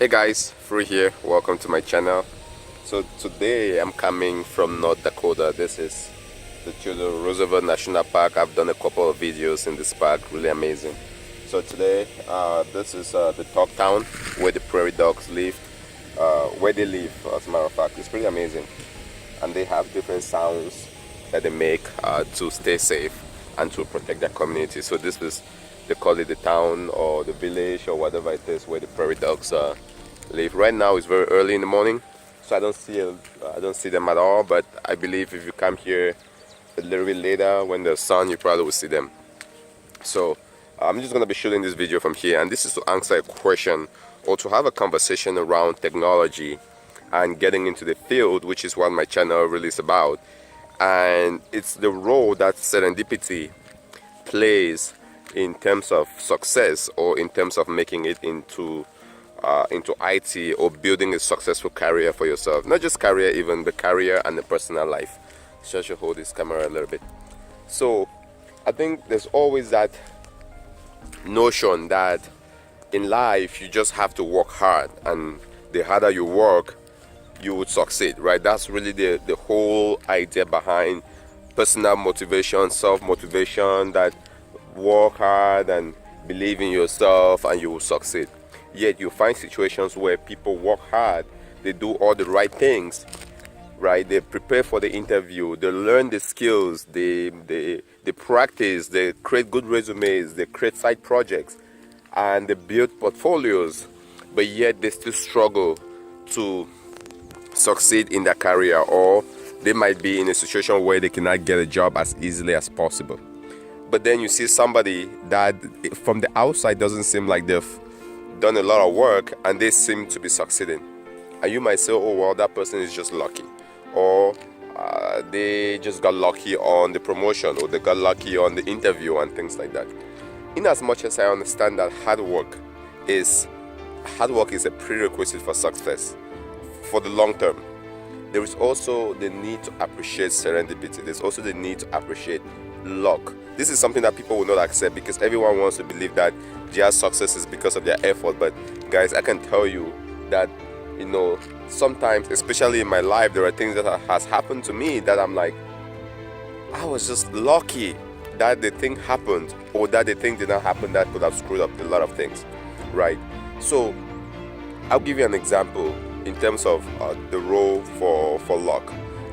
Hey guys, Free here. Welcome to my channel. So today I'm coming from North Dakota. This is the Theodore Roosevelt National Park. I've done a couple of videos in this park, really amazing. So today, this is the dog town where the prairie dogs live, where they live. As a matter of fact, it's pretty amazing, and they have different sounds that they make to stay safe and to protect their community. So this is, they call it the town or the village or whatever it is where the prairie dogs live. Right now it's very early in the morning, so I don't see them at all. But I believe if you come here a little bit later when there's sun, you probably will see them. So I'm just gonna be shooting this video from here, and this is to answer a question or to have a conversation around technology and getting into the field, which is what my channel really is about. And it's the role that serendipity plays in terms of success or in terms of making it into IT or building a successful career for yourself. Not just career, even the career and the personal life. So I should hold this camera a little bit. So I think there's always that notion that in life you just have to work hard, and the harder you work, you would succeed, right? That's really the whole idea behind personal motivation, self-motivation, that work hard and believe in yourself and you will succeed. Yet you find situations where people work hard, they do all the right things, right? They prepare for the interview, they learn the skills, they practice, they create good resumes, they create side projects, and they build portfolios, but yet they still struggle to succeed in their career, or they might be in a situation where they cannot get a job as easily as possible. But then you see somebody that from the outside doesn't seem like they've done a lot of work and they seem to be succeeding, and you might say, oh well, that person is just lucky, or they just got lucky on the promotion, or they got lucky on the interview and things like that. In as much as I understand that hard work is a prerequisite for success for the long term, there is also the need to appreciate serendipity. There's also the need to appreciate luck. This is something that people will not accept because everyone wants to believe that their success is because of their effort. But guys, I can tell you that, sometimes, especially in my life, there are things that has happened to me that I'm like, I was just lucky that the thing happened, or that the thing did not happen that could have screwed up a lot of things, right? So I'll give you an example in terms of the role for luck.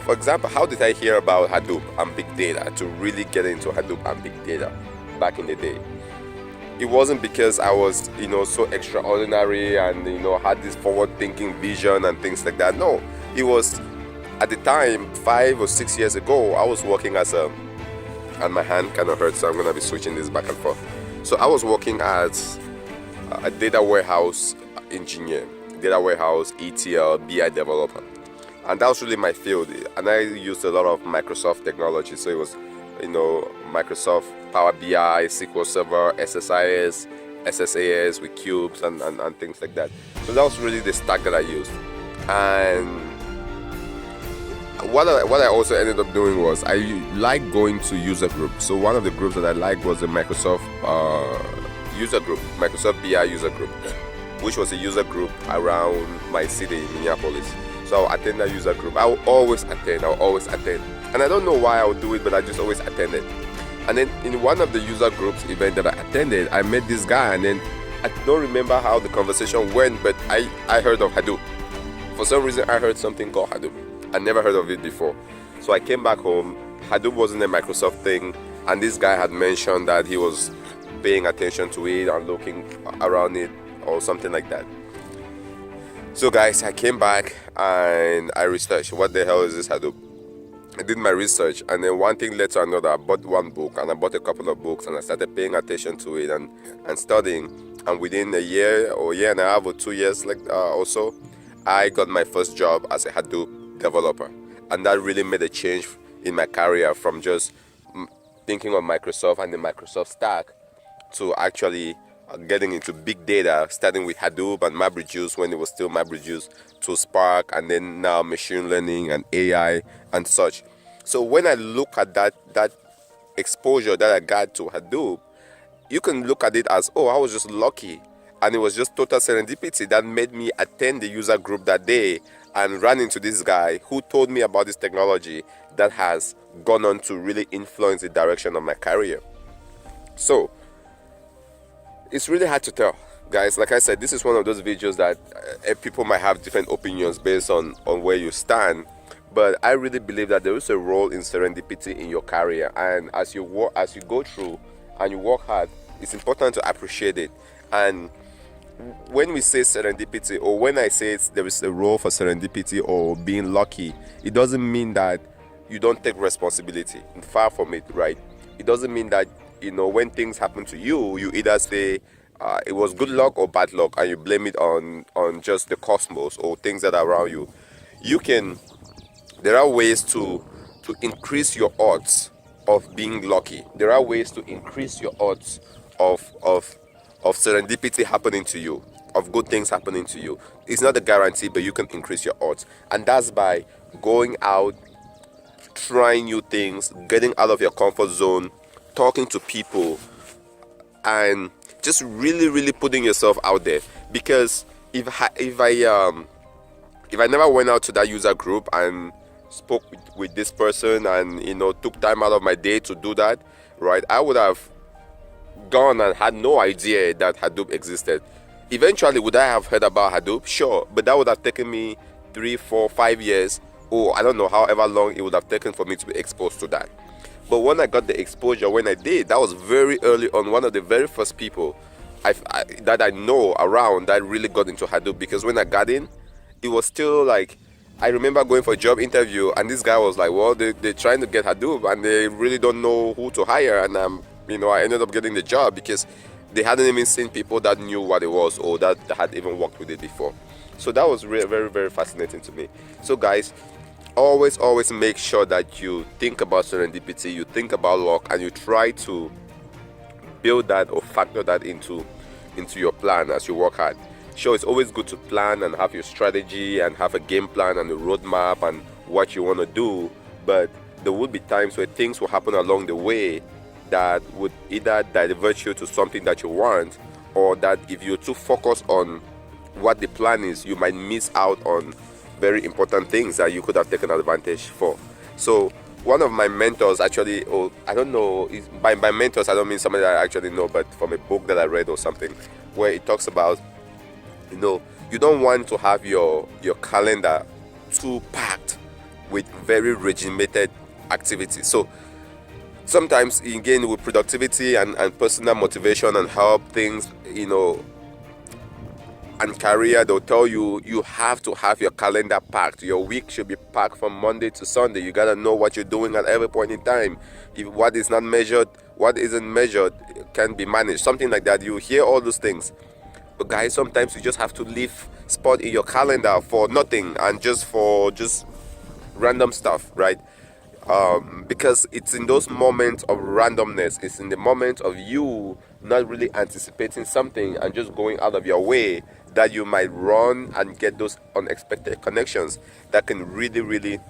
For example, how did I hear about Hadoop and big data, to really get into Hadoop and big data back in the day? It wasn't because I was, so extraordinary and, had this forward-thinking vision and things like that. No, it was at the time, 5 or 6 years ago, I was working as and my hand kind of hurts, so I'm going to be switching this back and forth. So I was working as a data warehouse engineer, data warehouse, ETL, BI developer. And that was really my field. And I used a lot of Microsoft technology. So it was, Microsoft Power BI, SQL Server, SSIS, SSAS with cubes and things like that. So that was really the stack that I used. And what I also ended up doing was I like going to user groups. So one of the groups that I liked was the Microsoft user group, Microsoft BI user group, which was a user group around my city, Minneapolis. So I'll attend that user group. I'll always attend. And I don't know why I would do it, but I just always attended. And then in one of the user groups event that I attended, I met this guy, and then I don't remember how the conversation went, but I heard of Hadoop. For some reason, I heard something called Hadoop. I never heard of it before. So I came back home. Hadoop wasn't a Microsoft thing, and this guy had mentioned that he was paying attention to it and looking around it or something like that. So guys, I came back and I researched, what the hell is this Hadoop? I did my research, and then one thing led to another. I bought one book, and I bought a couple of books, and I started paying attention to it and studying. And within a year or year and a half or 2 years or so, I got my first job as a Hadoop developer. And that really made a change in my career, from just thinking of Microsoft and the Microsoft stack to actually getting into big data, starting with Hadoop and MapReduce when it was still MapReduce, to Spark, and then now machine learning and AI and such. So when I look at that exposure that I got to Hadoop, you can look at it as, oh, I was just lucky. And it was just total serendipity that made me attend the user group that day and ran into this guy who told me about this technology that has gone on to really influence the direction of my career. So it's really hard to tell, guys. Like I said, this is one of those videos that people might have different opinions based on where you stand. But I really believe that there is a role in serendipity in your career, and as you go through and you work hard, it's important to appreciate it. And when we say serendipity, or when I say there is a role for serendipity or being lucky, it doesn't mean that you don't take responsibility. Far from it, right? It doesn't mean that, when things happen to you, you either say it was good luck or bad luck, and you blame it on just the cosmos or things that are around you. There are ways to increase your odds of being lucky. There are ways to increase your odds of serendipity happening to you, of good things happening to you. It's not a guarantee, but you can increase your odds. And that's by going out, trying new things, getting out of your comfort zone, talking to people, and just really, really putting yourself out there. Because if I never went out to that user group and spoke with this person and took time out of my day to do that, right, I would have gone and had no idea that Hadoop existed. Eventually, would I have heard about Hadoop? Sure, but that would have taken me 3, 4, 5 years, or I don't know, however long it would have taken for me to be exposed to that. But when I got the exposure, when I did, that was very early on. One of the very first people that I know around that really got into Hadoop, because when I got in, it was still like, I remember going for a job interview, and this guy was like, well, they're trying to get Hadoop, and they really don't know who to hire. And I ended up getting the job because they hadn't even seen people that knew what it was or that had even worked with it before. So that was really very, very fascinating to me. So guys, always make sure that you think about serendipity, you think about luck, and you try to build that or factor that into your plan as you work hard. Sure, it's always good to plan and have your strategy and have a game plan and a roadmap and what you want to do, but there would be times where things will happen along the way that would either divert you to something that you want, or that if you're too focused on what the plan is, you might miss out on very important things that you could have taken advantage for. So one of my mentors actually, or I don't know, by mentors I don't mean somebody that I actually know, but from a book that I read or something, where it talks about, you don't want to have your calendar too packed with very regimented activities. So sometimes, again, with productivity and personal motivation and help things, and career, they'll tell you have to have your calendar packed. Your week should be packed from Monday to Sunday. You gotta know what you're doing at every point in time. If what is not measured, what isn't measured can be managed. Something like that. You hear all those things. But guys, sometimes you just have to leave spot in your calendar for nothing and just random stuff, right? Because it's in those moments of randomness, it's in the moment of you not really anticipating something and just going out of your way, that you might run and get those unexpected connections that can really, really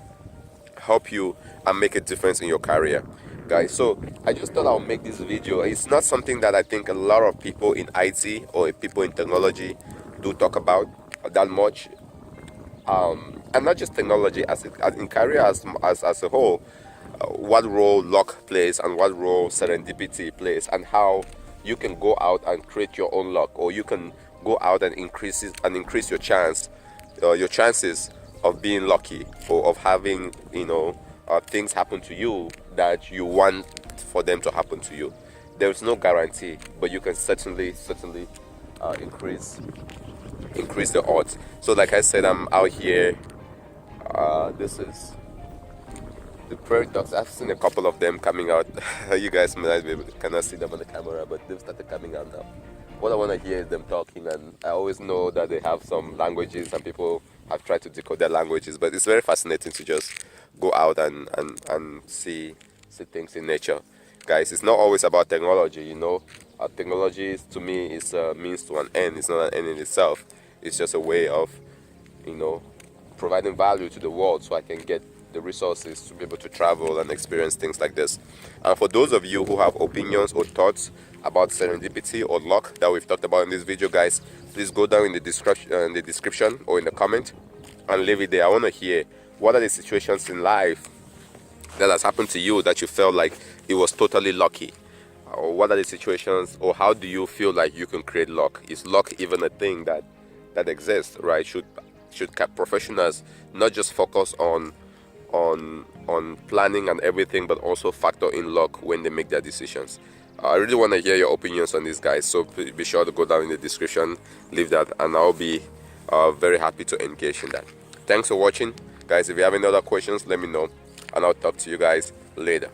help you and make a difference in your career, guys. So I just thought I'll make this video. It's not something that I think a lot of people in IT or people in technology do talk about that much. And not just technology, as in career as a whole, what role luck plays and what role serendipity plays, and how you can go out and create your own luck, or you can go out and increase your chances of being lucky, or of having things happen to you that you want for them to happen to you. There is no guarantee, but you can certainly increase the odds. So like I said, I'm out here. This is the prairie dogs. I've seen a couple of them coming out. You guys might be able to cannot see them on the camera, but they've started coming out now. What I want to hear is them talking, and I always know that they have some languages and people have tried to decode their languages, but it's very fascinating to just go out and see things in nature. Guys, it's not always about technology, technology to me is a means to an end. It's not an end in itself. It's just a way of providing value to the world, so I can get the resources to be able to travel and experience things like this. And for those of you who have opinions or thoughts about serendipity or luck that we've talked about in this video, guys, please go down in the description or in the comment and leave it there. I want to hear, what are the situations in life that has happened to you that you felt like it was totally lucky? Or what are the situations, or how do you feel like you can create luck? Is luck even a thing that exists, right? Should professionals not just focus on planning and everything, but also factor in luck when they make their decisions? I really want to hear your opinions on this, guys, so be sure to go down in the description, leave that, and I'll be very happy to engage in that. Thanks for watching, guys. If you have any other questions, let me know, and I'll talk to you guys later.